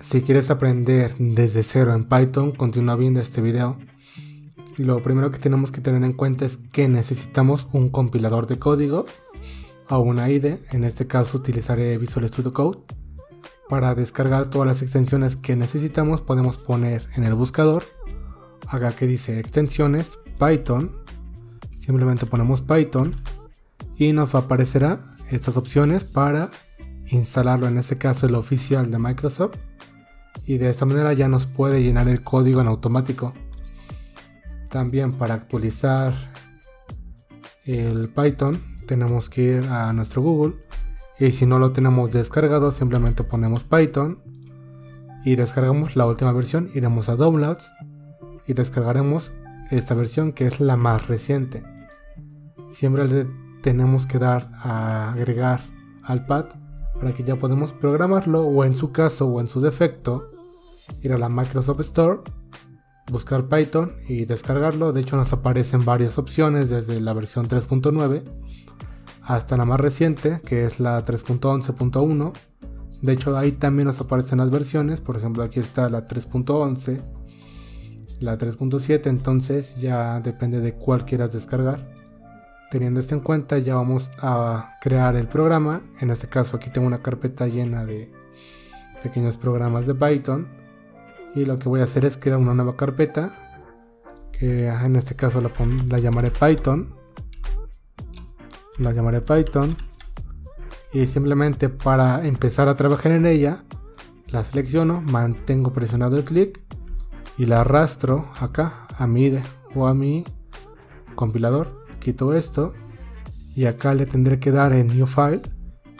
Si quieres aprender desde cero en Python, continúa viendo este video. Lo primero que tenemos que tener en cuenta es que necesitamos un compilador de código o una IDE. En este caso utilizaré Visual Studio Code. Para descargar todas las extensiones que necesitamos podemos poner en el buscador, acá que dice extensiones, Python. Simplemente ponemos Python y nos aparecerá estas opciones para instalarlo, en este caso el oficial de Microsoft, y de esta manera ya nos puede llenar el código en automático. También para actualizar el Python tenemos que ir a nuestro Google, y si no lo tenemos descargado simplemente ponemos Python y descargamos la última versión. Iremos a Downloads y descargaremos esta versión, que es la más reciente. Siempre le tenemos que dar a agregar al pad para que ya podamos programarlo, o en su caso o en su defecto ir a la Microsoft Store, buscar Python y descargarlo. De hecho nos aparecen varias opciones desde la versión 3.9 hasta la más reciente, que es la 3.11.1. de hecho ahí también nos aparecen las versiones. Por ejemplo, aquí está la 3.11, la 3.7, entonces ya depende de cuál quieras descargar. Teniendo esto en cuenta, ya vamos a crear el programa. En este caso aquí tengo una carpeta llena de pequeños programas de Python, y lo que voy a hacer es crear una nueva carpeta, que en este caso la llamaré Python. La llamaré Python, y simplemente para empezar a trabajar en ella la selecciono, mantengo presionado el clic y la arrastro acá a mi IDE o a mi compilador. Quito esto y acá le tendré que dar en New File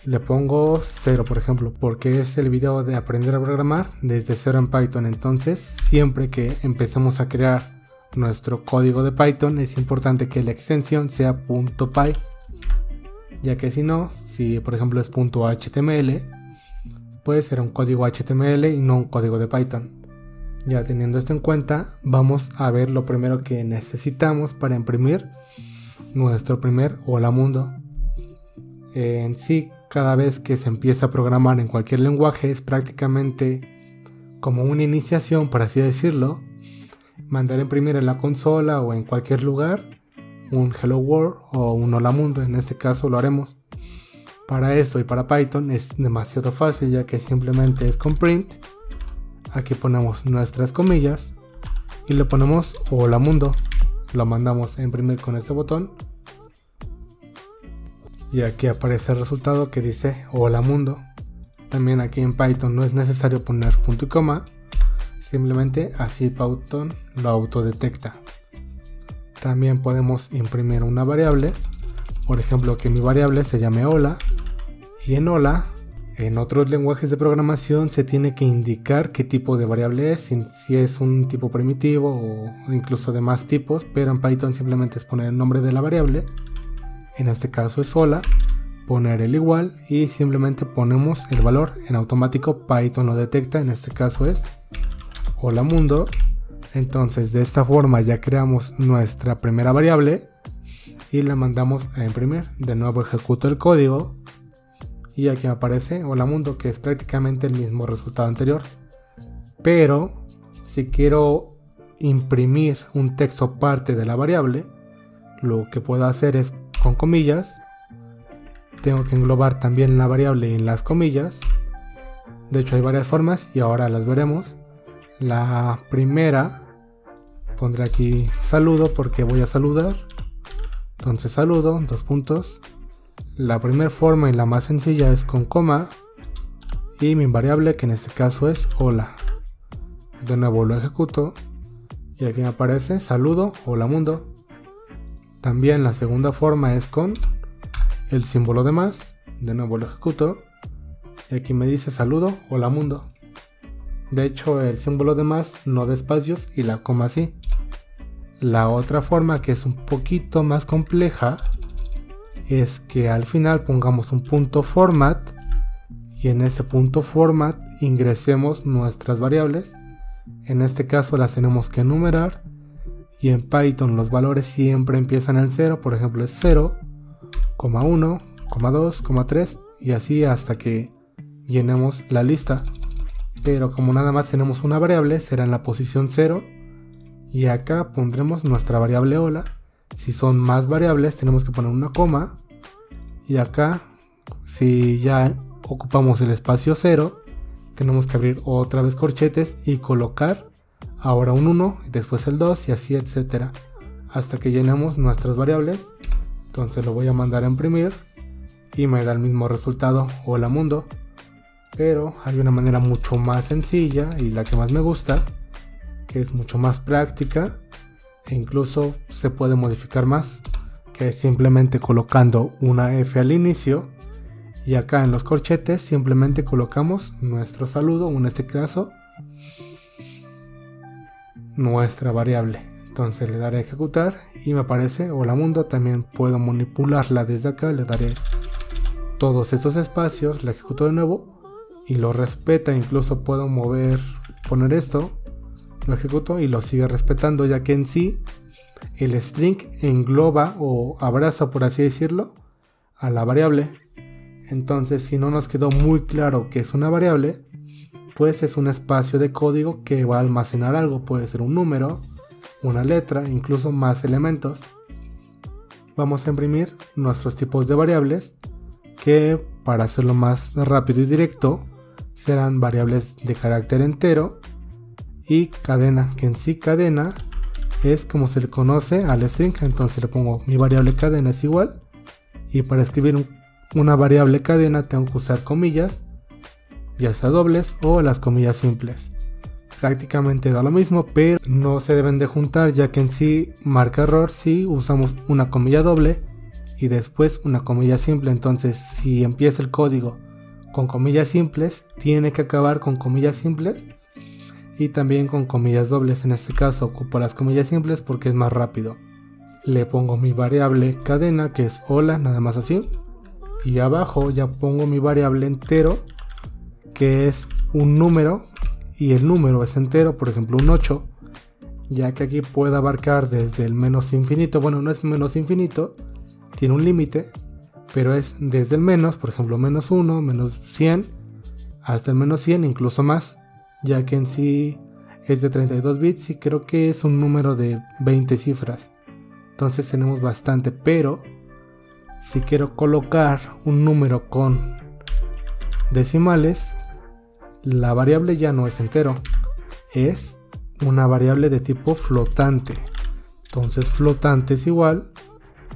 y le pongo 0, por ejemplo, porque es el video de aprender a programar desde cero en Python. Entonces siempre que empecemos a crear nuestro código de Python es importante que la extensión sea .py, ya que si por ejemplo es .html, puede ser un código HTML y no un código de Python. Ya teniendo esto en cuenta, vamos a ver lo primero que necesitamos para imprimir nuestro primer Hola Mundo. En sí, cada vez que se empieza a programar en cualquier lenguaje es prácticamente como una iniciación, por así decirlo. Mandar a imprimir en la consola o en cualquier lugar un Hello World o un Hola Mundo. En este caso lo haremos. Para esto y para Python es demasiado fácil, ya que simplemente es con print. Aquí ponemos nuestras comillas y le ponemos Hola Mundo. Lo mandamos a imprimir con este botón y aquí aparece el resultado que dice Hola Mundo. También aquí en Python no es necesario poner punto y coma, simplemente así Python lo autodetecta. También podemos imprimir una variable, por ejemplo que mi variable se llame hola, y en hola, en otros lenguajes de programación se tiene que indicar qué tipo de variable es, si es un tipo primitivo o incluso de más tipos, pero en Python simplemente es poner el nombre de la variable. En este caso es hola, poner el igual y simplemente ponemos el valor. En automático Python lo detecta, en este caso es Hola Mundo. Entonces de esta forma ya creamos nuestra primera variable y la mandamos a imprimir. De nuevo ejecuto el código y aquí me aparece Hola Mundo, que es prácticamente el mismo resultado anterior. Pero si quiero imprimir un texto aparte de la variable, lo que puedo hacer es con comillas. Tengo que englobar también la variable en las comillas. De hecho hay varias formas y ahora las veremos. La primera, pondré aquí saludo porque voy a saludar. Entonces saludo, dos puntos. La primera forma y la más sencilla es con coma y mi variable, que en este caso es hola. De nuevo lo ejecuto y aquí me aparece saludo Hola Mundo. También la segunda forma es con el símbolo de más. De nuevo lo ejecuto y aquí me dice saludo Hola Mundo. De hecho el símbolo de más no da espacios y la coma sí. La otra forma, que es un poquito más compleja, es que al final pongamos un punto format y en ese punto format ingresemos nuestras variables. En este caso las tenemos que enumerar y en Python los valores siempre empiezan en 0. Por ejemplo es 0, 1, 2, 3 y así hasta que llenemos la lista. pero como nada más tenemos una variable, será en la posición 0, y acá pondremos nuestra variable hola. Si son más variables tenemos que poner una coma, y acá si ya ocupamos el espacio 0 tenemos que abrir otra vez corchetes y colocar ahora un 1, después el 2 y así etcétera, hasta que llenemos nuestras variables. Entonces lo voy a mandar a imprimir y me da el mismo resultado, hola mundo. Pero hay una manera mucho más sencilla y la que más me gusta, que es mucho más práctica e incluso se puede modificar más, que es simplemente colocando una F al inicio y acá en los corchetes simplemente colocamos nuestro saludo, o en este caso nuestra variable. Entonces le daré a ejecutar y me aparece hola mundo. También puedo manipularla desde acá, le daré todos estos espacios, la ejecuto de nuevo y lo respeta. Incluso puedo poner esto, lo ejecuto y lo sigue respetando, ya que en sí el string engloba o abraza, por así decirlo, a la variable. Entonces si no nos quedó muy claro que es una variable, pues es un espacio de código que va a almacenar algo. Puede ser un número, una letra, incluso más elementos. Vamos a imprimir nuestros tipos de variables, que para hacerlo más rápido y directo serán variables de carácter entero y cadena, que en sí cadena es como se le conoce al string. Entonces le pongo mi variable cadena es igual, y para escribir una variable cadena tengo que usar comillas, ya sea dobles o las comillas simples. Prácticamente da lo mismo, pero no se deben de juntar, ya que en sí marca error si usamos una comilla doble y después una comilla simple. Entonces si empieza el código con comillas simples, tiene que acabar con comillas simples y también con comillas dobles. En este caso ocupo las comillas simples porque es más rápido. Le pongo mi variable cadena, que es hola, nada más así, y abajo ya pongo mi variable entero, que es un número, y el número es entero, por ejemplo un 8, ya que aquí puede abarcar desde el menos infinito. Bueno, no es menos infinito, tiene un límite, pero es desde el menos, por ejemplo menos 1, menos 100, hasta el menos 100, incluso más, ya que en sí es de 32 bits y creo que es un número de 20 cifras. Entonces tenemos bastante, pero si quiero colocar un número con decimales, la variable ya no es entero, es una variable de tipo flotante. Entonces flotante es igual,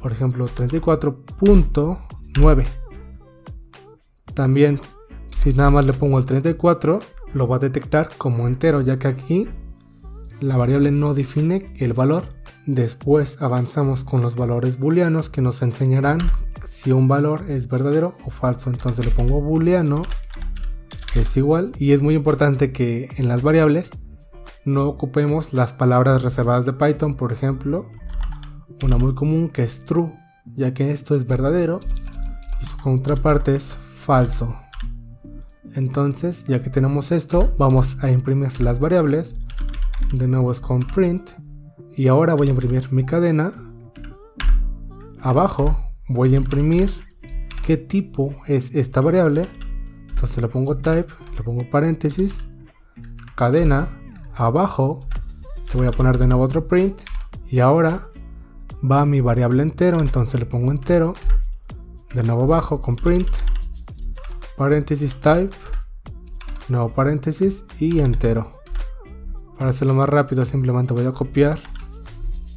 por ejemplo 34.9. También si nada más le pongo el 34, lo va a detectar como entero, ya que aquí la variable no define el valor. Después avanzamos con los valores booleanos, que nos enseñarán si un valor es verdadero o falso. Entonces le pongo booleano es igual, y es muy importante que en las variables no ocupemos las palabras reservadas de Python. Por ejemplo, una muy común que es true, ya que esto es verdadero y su contraparte es falso. Entonces, ya que tenemos esto, vamos a imprimir las variables. De nuevo es con print, y ahora voy a imprimir mi cadena. Abajo voy a imprimir qué tipo es esta variable. Entonces le pongo type, le pongo paréntesis, cadena. Abajo le voy a poner de nuevo otro print, y ahora va mi variable entero. Entonces le pongo entero, de nuevo abajo con print, paréntesis type, nuevo paréntesis y entero. Para hacerlo más rápido simplemente voy a copiar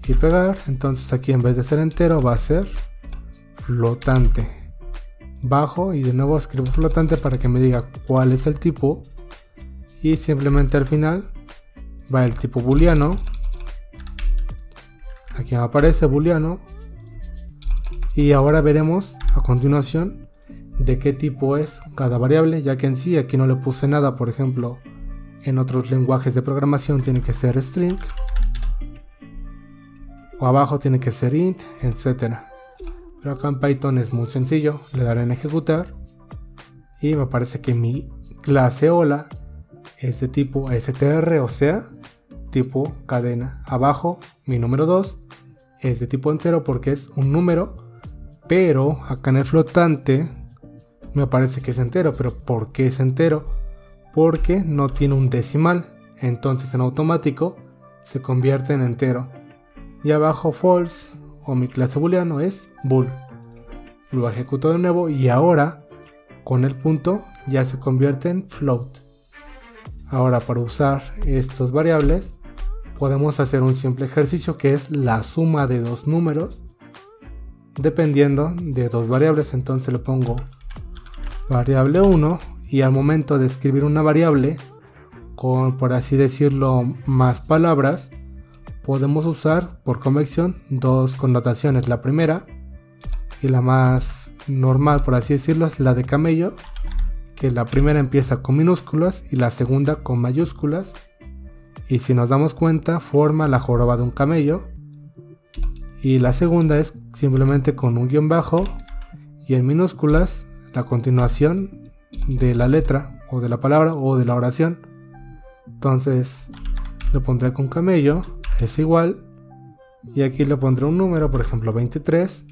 y pegar. Entonces aquí en vez de ser entero va a ser flotante. Bajo y de nuevo escribo flotante para que me diga cuál es el tipo, y simplemente al final va el tipo booleano. Aquí me aparece booleano, y ahora veremos a continuación de qué tipo es cada variable, ya que en sí aquí no le puse nada. Por ejemplo, en otros lenguajes de programación tiene que ser string, o abajo tiene que ser int, etcétera. Pero acá en Python es muy sencillo. Le daré en ejecutar y me parece que mi clase hola es de tipo str, o sea, tipo cadena. Abajo mi número 2 es de tipo entero porque es un número, pero acá en el flotante me parece que es entero. Pero ¿por qué es entero? porque no tiene un decimal, entonces en automático se convierte en entero. Y abajo false o mi clase booleano es bool. Lo ejecuto de nuevo y ahora con el punto ya se convierte en float. Ahora, para usar estos variables podemos hacer un simple ejercicio que es la suma de dos números dependiendo de dos variables. Entonces le pongo variable 1 y al momento de escribir una variable con, por así decirlo, más palabras, podemos usar por convención dos connotaciones. La primera y la más normal, por así decirlo, es la de camello, que la primera empieza con minúsculas y la segunda con mayúsculas, y si nos damos cuenta forma la joroba de un camello. Y la segunda es simplemente con un guión bajo y en minúsculas la continuación de la letra o de la palabra o de la oración. Entonces le pondré con camello es igual, y aquí le pondré un número, por ejemplo 23,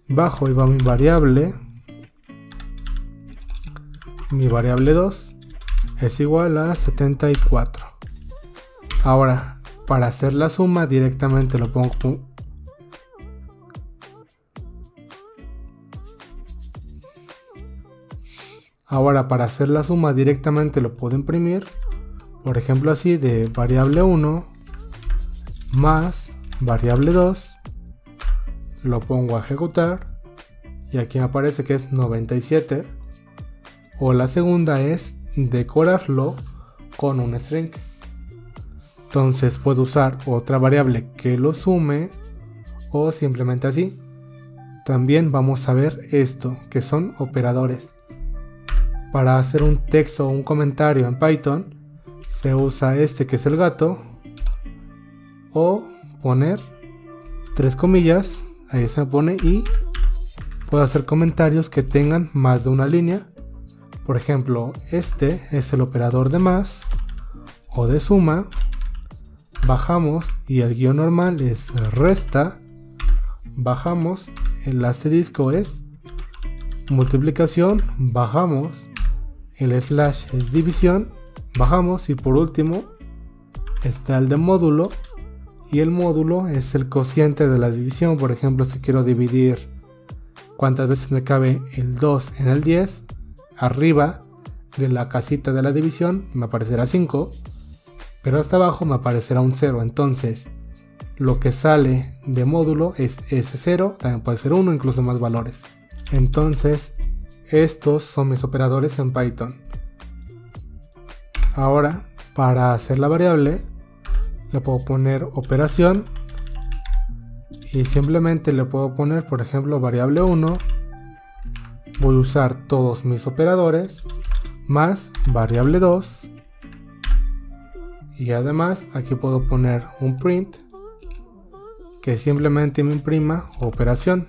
bajo y va mi variable 2 es igual a 74. Ahora, para hacer la suma directamente lo pongo lo puedo imprimir, por ejemplo así, de variable 1 más variable 2, lo pongo a ejecutar y aquí me aparece que es 97. O la segunda es decorarlo con un string. Entonces puedo usar otra variable que lo sume o simplemente así. También vamos a ver esto, que son operadores. Para hacer un texto o un comentario en Python se usa este que es el gato, o poner tres comillas, ahí se pone, y puedo hacer comentarios que tengan más de una línea. Por ejemplo, este es el operador de más o de suma, bajamos y el guión normal es resta, bajamos, el asterisco es multiplicación, bajamos, el slash es división, bajamos, y por último está el de módulo, y el módulo es el cociente de la división. Por ejemplo, si quiero dividir cuántas veces me cabe el 2 en el 10, arriba de la casita de la división me aparecerá 5, pero hasta abajo me aparecerá un 0. Entonces lo que sale de módulo es ese 0, también puede ser 1, incluso más valores. Entonces estos son mis operadores en Python. Ahora, para hacer la variable le puedo poner operación y simplemente le puedo poner, por ejemplo, variable 1. Voy a usar todos mis operadores más variable 2, y además aquí puedo poner un print que simplemente me imprima operación.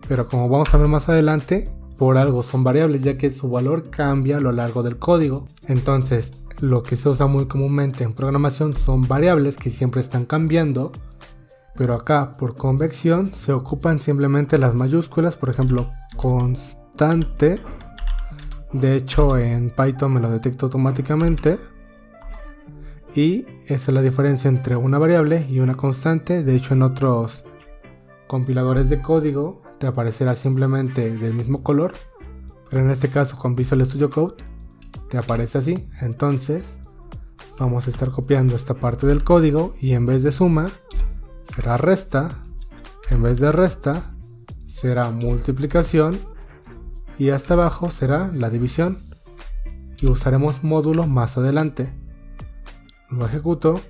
Pero como vamos a ver más adelante, por algo son variables, ya que su valor cambia a lo largo del código. Entonces lo que se usa muy comúnmente en programación son variables que siempre están cambiando, pero acá por convención se ocupan simplemente las mayúsculas. Por ejemplo, constante, de hecho en Python me lo detecta automáticamente, y esa es la diferencia entre una variable y una constante. De hecho en otros compiladores de código te aparecerá simplemente del mismo color, pero en este caso con Visual Studio Code te aparece así. Entonces vamos a estar copiando esta parte del código y en vez de suma será resta, en vez de resta será multiplicación, y hasta abajo será la división, y usaremos módulo más adelante. Lo ejecuto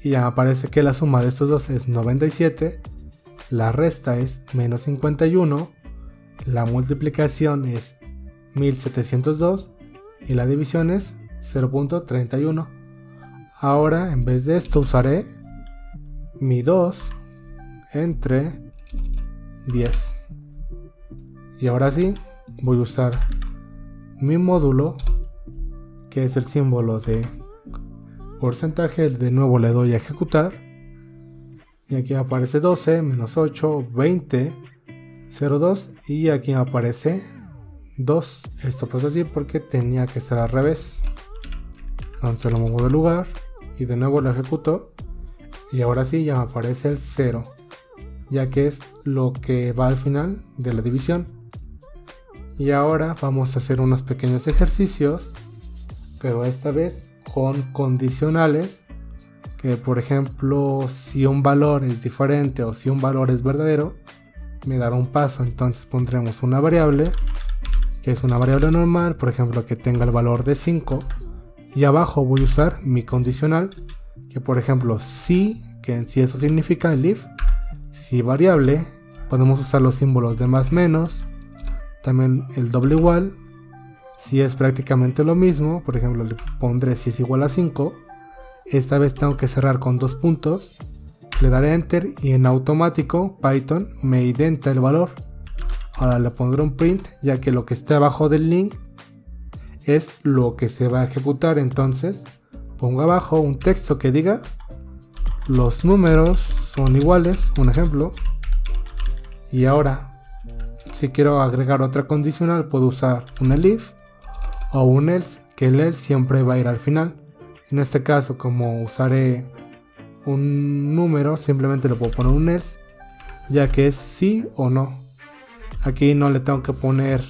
y ya aparece que la suma de estos dos es 97, la resta es menos 51, la multiplicación es 1702 y la división es 0.31. Ahora en vez de esto usaré mi 2 entre 10, y ahora sí voy a usar mi módulo, que es el símbolo de porcentaje. De nuevo le doy a ejecutar y aquí aparece 12, menos 8, 20, 02, y aquí aparece 2. Esto pasa así porque tenía que estar al revés. Entonces lo muevo de lugar y de nuevo lo ejecuto. Y ahora sí ya me aparece el 0, ya que es lo que va al final de la división. Y ahora vamos a hacer unos pequeños ejercicios, pero esta vez con condicionales, que por ejemplo si un valor es diferente o si un valor es verdadero, me dará un paso. Entonces pondremos una variable, que es una variable normal, por ejemplo que tenga el valor de 5, y abajo voy a usar mi condicional, que por ejemplo si, que en sí eso significa el if, si variable, podemos usar los símbolos de más menos, también el doble igual, si es prácticamente lo mismo, por ejemplo le pondré si es igual a 5, esta vez tengo que cerrar con 2 puntos, le daré enter y en automático Python me identa el valor. Ahora le pondré un print, ya que lo que está abajo del link es lo que se va a ejecutar. Entonces pongo abajo un texto que diga los números son iguales, un ejemplo. Y ahora si quiero agregar otra condicional puedo usar un elif o un else, que el else siempre va a ir al final. En este caso, como usaré un número, simplemente le puedo poner un else, ya que es sí o no. Aquí no le tengo que poner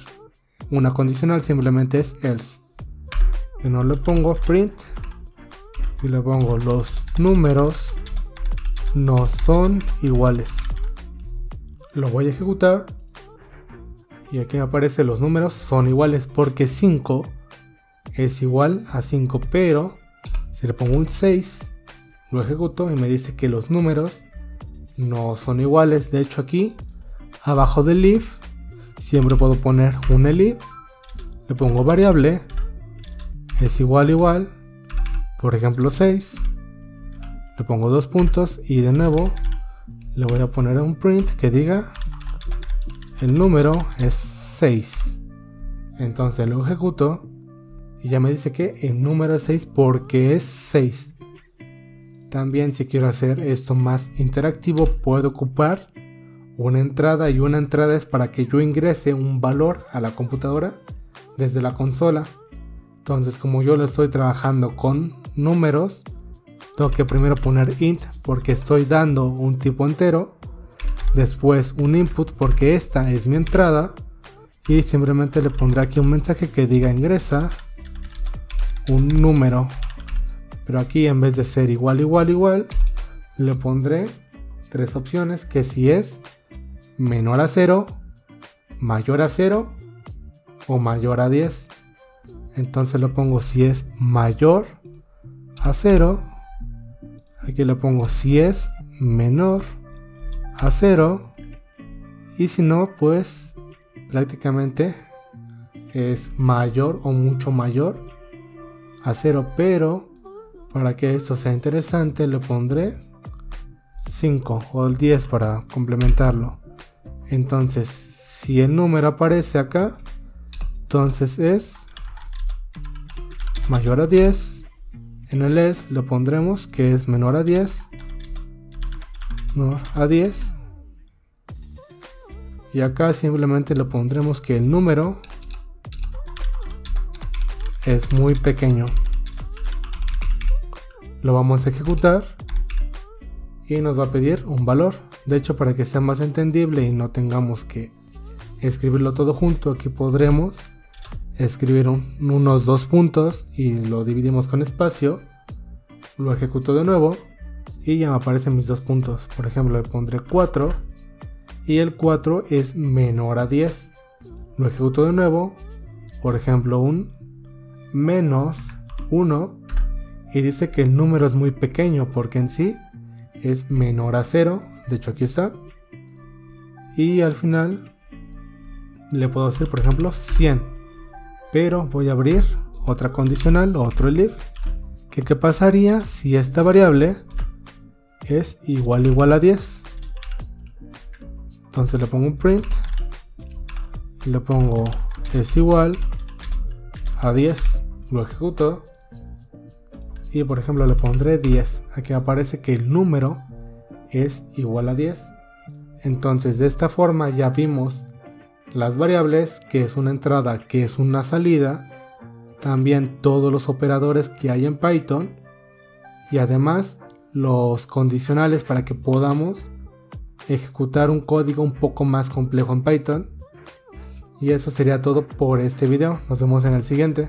una condicional, simplemente es else. Y no le pongo print y le pongo los números no son iguales. Lo voy a ejecutar y aquí me aparece los números son iguales porque 5 es igual a 5, pero si le pongo un 6, lo ejecuto y me dice que los números no son iguales. De hecho aquí abajo del if siempre puedo poner un elif, le pongo variable, es igual, por ejemplo 6, le pongo 2 puntos y de nuevo le voy a poner un print que diga el número es 6. Entonces lo ejecuto y ya me dice que el número es 6 porque es 6. También si quiero hacer esto más interactivo puedo ocupar una entrada, y una entrada es para que yo ingrese un valor a la computadora desde la consola. Entonces como yo lo estoy trabajando con números, tengo que primero poner int porque estoy dando un tipo entero, después un input porque esta es mi entrada, y simplemente le pondré aquí un mensaje que diga ingresa un número, pero aquí en vez de ser igual le pondré 3 opciones, que si es menor a 0, mayor a 0 o mayor a 10. Entonces le pongo si es mayor a 0, aquí le pongo si es menor a 0, y si no pues prácticamente es mayor o mucho mayor a 0, pero para que esto sea interesante le pondré 5 o el 10 para complementarlo. Entonces si el número aparece acá, entonces es mayor a 10. En el else le pondremos que es menor a 10, y acá simplemente le pondremos que el número es muy pequeño. Lo vamos a ejecutar y nos va a pedir un valor. De hecho, para que sea más entendible y no tengamos que escribirlo todo junto, aquí podremos escribir unos 2 puntos y lo dividimos con espacio. Lo ejecuto de nuevo y ya me aparecen mis 2 puntos. Por ejemplo, le pondré 4 y el 4 es menor a 10. Lo ejecuto de nuevo, por ejemplo un menos 1, y dice que el número es muy pequeño porque en sí es menor a 0. De hecho aquí está. Y al final le puedo decir por ejemplo 100, pero voy a abrir otra condicional, otro elif, que qué pasaría si esta variable es igual a 10. Entonces le pongo un print y le pongo es igual a 10, lo ejecuto y por ejemplo le pondré 10. Aquí aparece que el número es igual a 10. Entonces de esta forma ya vimos las variables, que es una entrada, que es una salida, también todos los operadores que hay en Python y además los condicionales para que podamos ejecutar un código un poco más complejo en Python. Y eso sería todo por este video. Nos vemos en el siguiente.